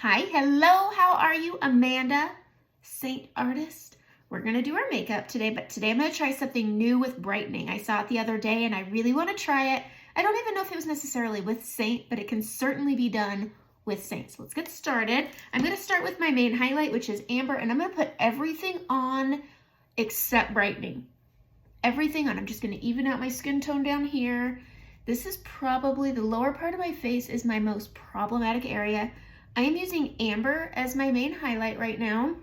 Hi, hello, how are you? Amanda, Seint Artist. We're gonna do our makeup today, but today I'm gonna try something new with brightening. I saw it the other day and I really wanna try it. I don't even know if it was necessarily with Seint, but it can certainly be done with Seint. So let's get started. I'm gonna start with my main highlight, which is amber, and I'm gonna put everything on except brightening. Everything on. I'm just gonna even out my skin tone down here. This is probably the lower part of my face is my most problematic area. I am using amber as my main highlight right now,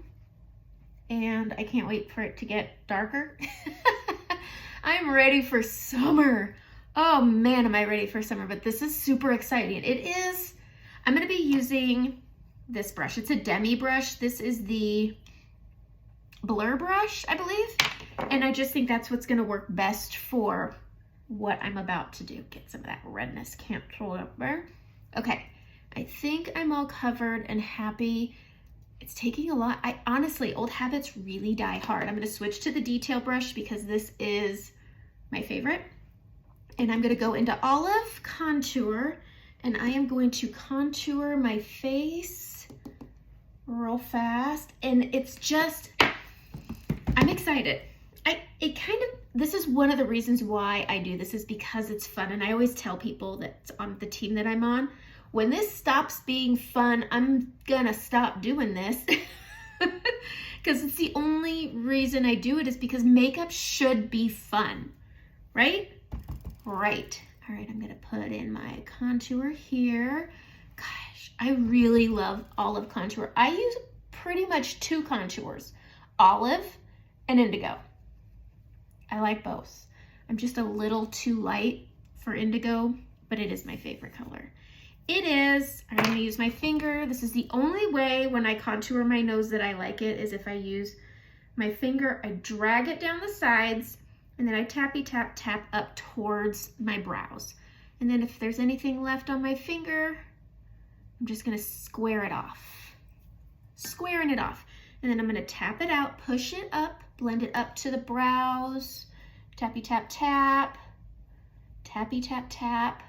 and I can't wait for it to get darker. I'm ready for summer. Oh man, am I ready for summer, but this is super exciting. It is, I'm gonna be using this brush. It's a demi brush. This is the Blur brush, I believe, and I just think that's what's gonna work best for what I'm about to do. Get some of that redness canceled up there. Okay. I think I'm all covered and happy. It's taking a lot. Honestly, old habits really die hard. I'm gonna switch to the detail brush because this is my favorite. And I'm gonna go into olive contour, and I am going to contour my face real fast. And it's just, I'm excited. This is one of the reasons why I do this, is because it's fun. And I always tell people that's on the team that I'm on, when this stops being fun, I'm gonna stop doing this because it's the only reason I do it is because makeup should be fun, right? Right. All right, I'm gonna put in my contour here. Gosh, I really love olive contour. I use pretty much two contours, olive and indigo. I like both. I'm just a little too light for indigo, but it is my favorite color. It is. I'm going to use my finger. This is the only way when I contour my nose that I like it, is if I use my finger, I drag it down the sides, and then I tappy tap tap up towards my brows. And then if there's anything left on my finger, I'm just going to square it off. Squaring it off. And then I'm going to tap it out, push it up, blend it up to the brows, tappy tap tap, tappy tap tap.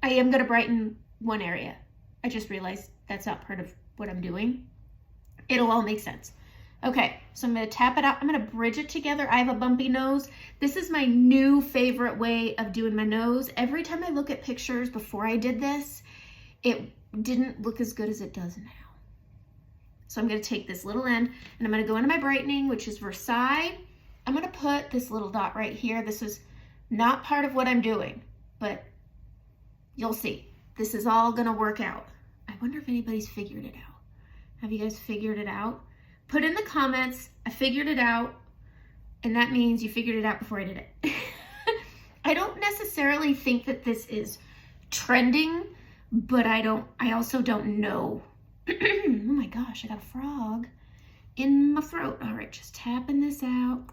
I am gonna brighten one area. I just realized that's not part of what I'm doing. It'll all make sense. Okay, so I'm gonna tap it out. I'm gonna bridge it together. I have a bumpy nose. This is my new favorite way of doing my nose. Every time I look at pictures before I did this, it didn't look as good as it does now. So I'm gonna take this little end and I'm gonna go into my brightening, which is Versailles. I'm gonna put this little dot right here. This is not part of what I'm doing, but you'll see. This is all gonna work out. I wonder if anybody's figured it out. Have you guys figured it out? Put in the comments, I figured it out, and that means you figured it out before I did it. I don't necessarily think that this is trending, but I also don't know. Oh my gosh, I got a frog in my throat. All right, just tapping this out,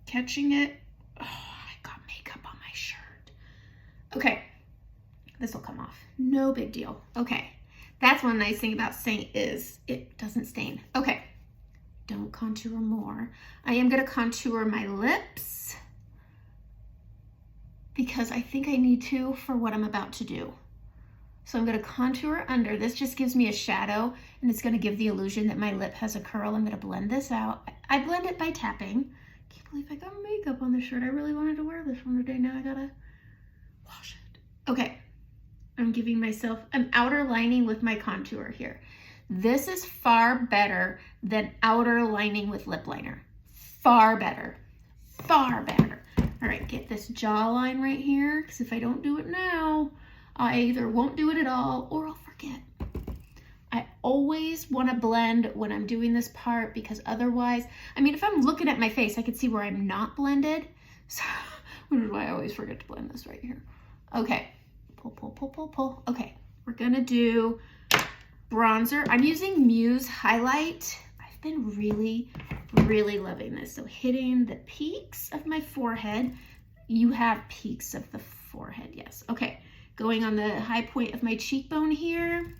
catching it. Oh, I got makeup on my shirt. Okay, this will come off. No big deal. Okay, that's one nice thing about Seint is it doesn't stain. Okay, don't contour more. I am gonna contour my lips because I think I need to for what I'm about to do. So I'm gonna contour under. This just gives me a shadow and it's gonna give the illusion that my lip has a curl. I'm gonna blend this out. I blend it by tapping. Can't believe I got makeup on this shirt. I really wanted to wear this one today. Now I gotta wash it. Okay, I'm giving myself an outer lining with my contour here. This is far better than outer lining with lip liner. Far better, far better. All right, get this jawline right here, because if I don't do it now, I either won't do it at all or I'll forget. I always want to blend when I'm doing this part because otherwise, I mean, if I'm looking at my face, I can see where I'm not blended. So, which is why I always forget to blend this right here. Okay, pull, pull, pull, pull, pull. Okay, we're gonna do bronzer. I'm using Muse Highlight. I've been really, really loving this. So hitting the peaks of my forehead. You have peaks of the forehead, yes. Okay, going on the high point of my cheekbone here.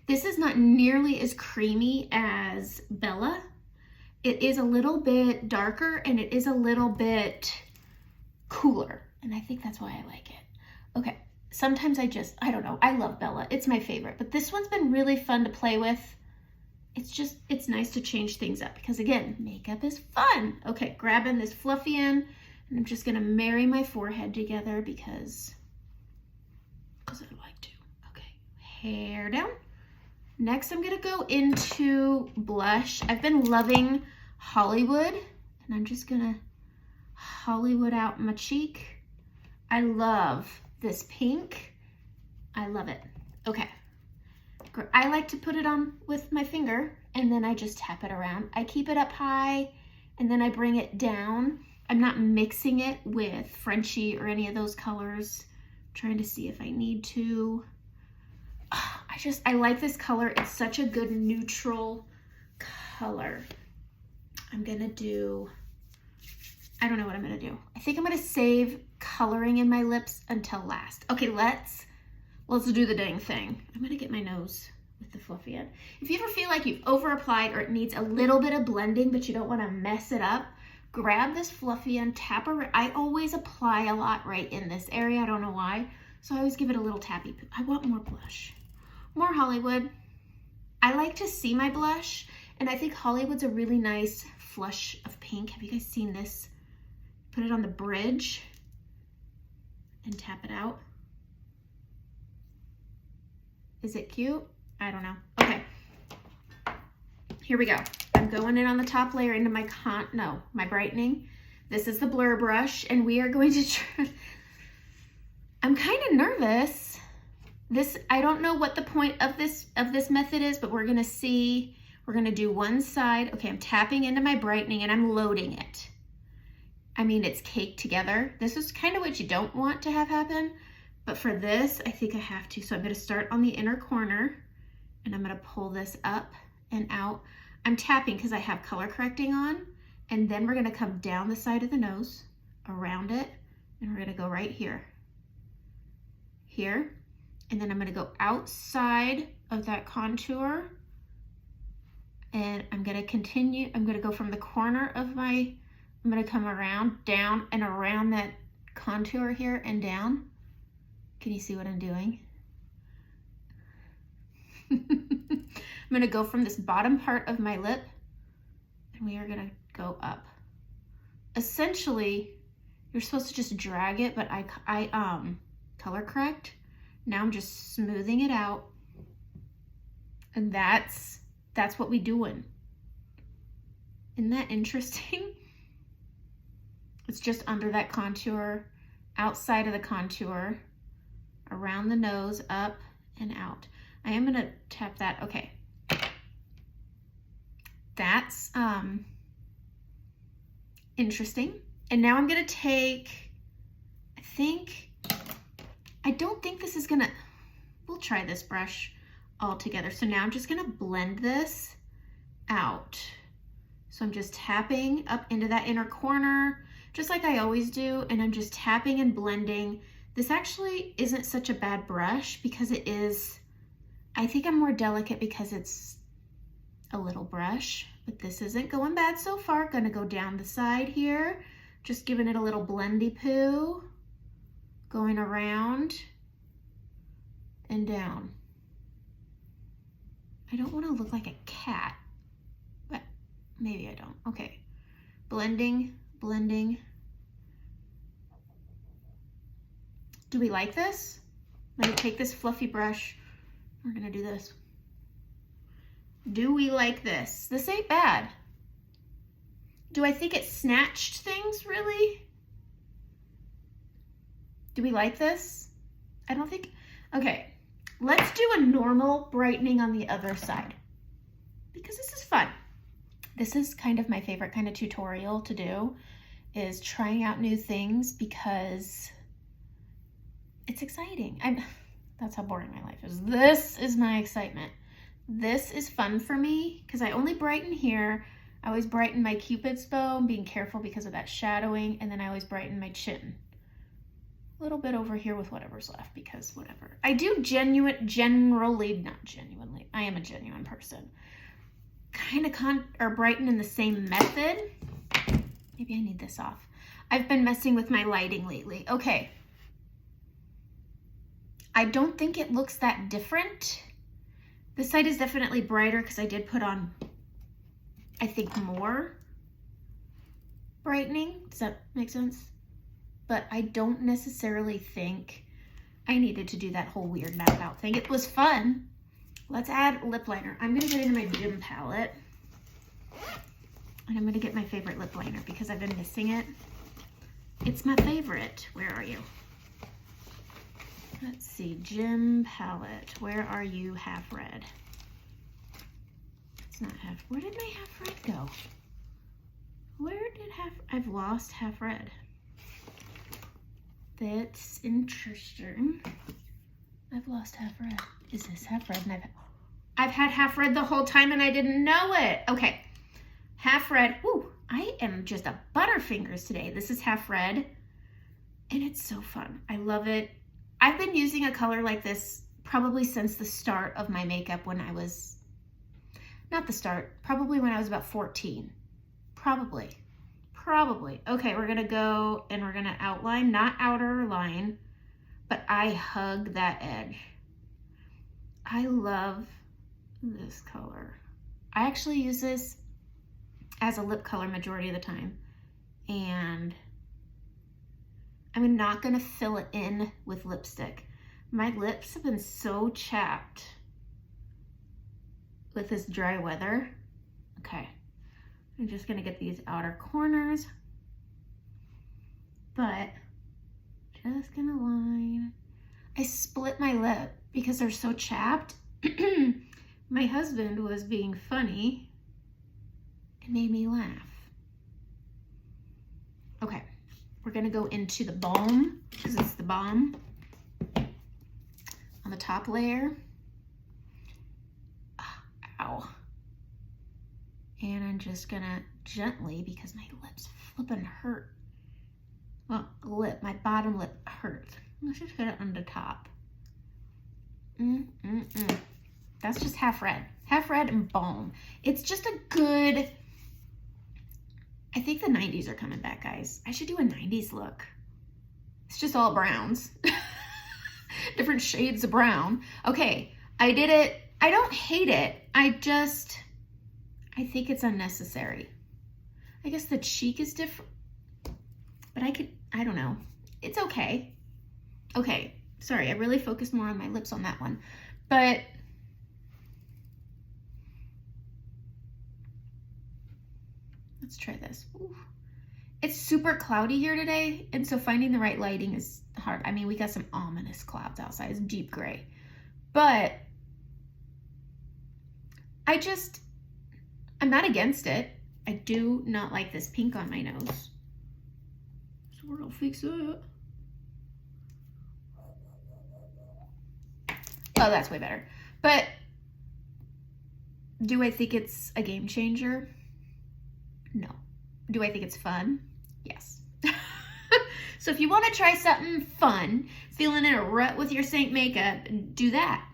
This is not nearly as creamy as Bella. It is a little bit darker and it is a little bit cooler. And I think that's why I like it. Okay, sometimes I don't know, I love Bella. It's my favorite, but this one's been really fun to play with. It's nice to change things up because again, makeup is fun. Okay, grabbing this fluffy end, and I'm just gonna marry my forehead together because I like to. Okay, hair down. Next, I'm gonna go into blush. I've been loving Hollywood, and I'm just gonna Hollywood out my cheek. I love this pink. I love it. Okay. I like to put it on with my finger, and then I just tap it around. I keep it up high, and then I bring it down. I'm not mixing it with Frenchie or any of those colors. I'm trying to see if I need to. I like this color. It's such a good neutral color. I'm gonna do, I don't know what I'm gonna do. I think I'm gonna save coloring in my lips until last. Okay, let's do the dang thing. I'm gonna get my nose with the fluffy end. If you ever feel like you've over applied or it needs a little bit of blending, but you don't wanna mess it up, grab this fluffy end, tap around. I always apply a lot right in this area. I don't know why. So I always give it a little tappy. I want more blush. More Hollywood. I like to see my blush, and I think Hollywood's a really nice flush of pink. Have you guys seen this? Put it on the bridge and tap it out. Is it cute? I don't know. Okay. Here we go. I'm going in on the top layer into my my brightening. This is the blur brush, and we are going to try. I'm kind of nervous. I don't know what the point of this method is, but we're gonna see. We're gonna do one side. Okay, I'm tapping into my brightening and I'm loading it. I mean, it's caked together. This is kind of what you don't want to have happen, but for this, I think I have to. So I'm gonna start on the inner corner, and I'm gonna pull this up and out. I'm tapping because I have color correcting on, and then we're gonna come down the side of the nose, around it, and we're gonna go right here. Here. And then I'm gonna go outside of that contour, and I'm gonna continue. I'm gonna go from the corner of I'm gonna come around, down, and around that contour here and down. Can you see what I'm doing? I'm gonna go from this bottom part of my lip, and we are gonna go up. Essentially, you're supposed to just drag it, but I color correct. Now I'm just smoothing it out, and that's what we doing. Isn't that interesting? It's just under that contour, outside of the contour, around the nose, up and out. I am gonna tap that. Okay, that's interesting. And now I'm gonna take, I don't think this is gonna, we'll try this brush all together. So now I'm just gonna blend this out. So I'm just tapping up into that inner corner, just like I always do, and I'm just tapping and blending. This actually isn't such a bad brush because it is, I think I'm more delicate because it's a little brush, but this isn't going bad so far. Gonna go down the side here, just giving it a little blendy poo. Going around and down. I don't want to look like a cat, but maybe I don't. Okay, blending, blending. Do we like this? I'm gonna take this fluffy brush. We're gonna do this. Do we like this? This ain't bad. Do I think it snatched things, really? Do we like this? I don't think, okay, let's do a normal brightening on the other side because this is fun. This is kind of my favorite kind of tutorial to do, is trying out new things because it's exciting. That's how boring my life is. This is my excitement. This is fun for me because I only brighten here. I always brighten my Cupid's bow. I'm being careful because of that shadowing, and then I always brighten my chin. A little bit over here with whatever's left because whatever. I do generally, not genuinely, I am a genuine person. Kind of brighten in the same method. Maybe I need this off. I've been messing with my lighting lately. Okay. I don't think it looks that different. This side is definitely brighter because I did put on, I think, more brightening. Does that make sense? But I don't necessarily think I needed to do that whole weird map out thing. It was fun. Let's add lip liner. I'm gonna get into my Gym palette and I'm gonna get my favorite lip liner because I've been missing it. It's my favorite. Where are you? Let's see, Gym palette. Where are you, Half Red? It's not Half, where did my Half Red go? Where did I've lost Half Red. That's interesting. I've lost Half Red. Is this Half Red? And I've had Half Red the whole time and I didn't know it. Okay, Half Red. Ooh, I am just a butterfingers today. This is Half Red and it's so fun. I love it. I've been using a color like this probably since the start of my makeup when I was, not the start, probably when I was about 14. Probably. Okay, we're gonna go and we're gonna outline, not outer line, but I hug that edge. I love this color. I actually use this as a lip color majority of the time. And I'm not gonna fill it in with lipstick. My lips have been so chapped with this dry weather. Okay, I'm just gonna get these outer corners, but just gonna line. I split my lip because they're so chapped. My husband was being funny. It made me laugh. Okay. We're gonna go into the balm because it's the balm on the top layer. Ow. And I'm just gonna gently, because my lips flipping hurt. Well, my bottom lip hurts. Let's just get it on the top. That's just Half Red. Half Red and balm. It's just a good, I think the 90s are coming back, guys. I should do a 90s look. It's just all browns. Different shades of brown. Okay, I did it. I don't hate it. I think it's unnecessary. I guess the cheek is different, but I don't know. It's okay. Okay, sorry, I really focused more on my lips on that one. But let's try this. Ooh. It's super cloudy here today, and so finding the right lighting is hard. I mean, we got some ominous clouds outside. It's deep gray. But I'm not against it. I do not like this pink on my nose. So we're gonna fix that. Oh, that's way better. But do I think it's a game changer? No. Do I think it's fun? Yes. So if you want to try something fun, feeling in a rut with your Seint makeup, do that.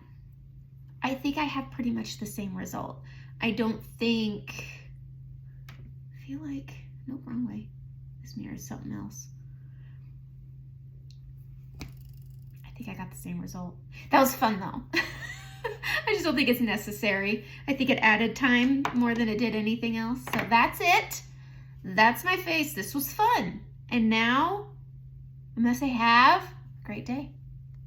I think I have pretty much the same result. I don't think, I feel like, nope, wrong way. This mirror is something else. I think I got the same result. That was fun though. I just don't think it's necessary. I think it added time more than it did anything else. So that's it. That's my face. This was fun. And now, I must say, have a great day.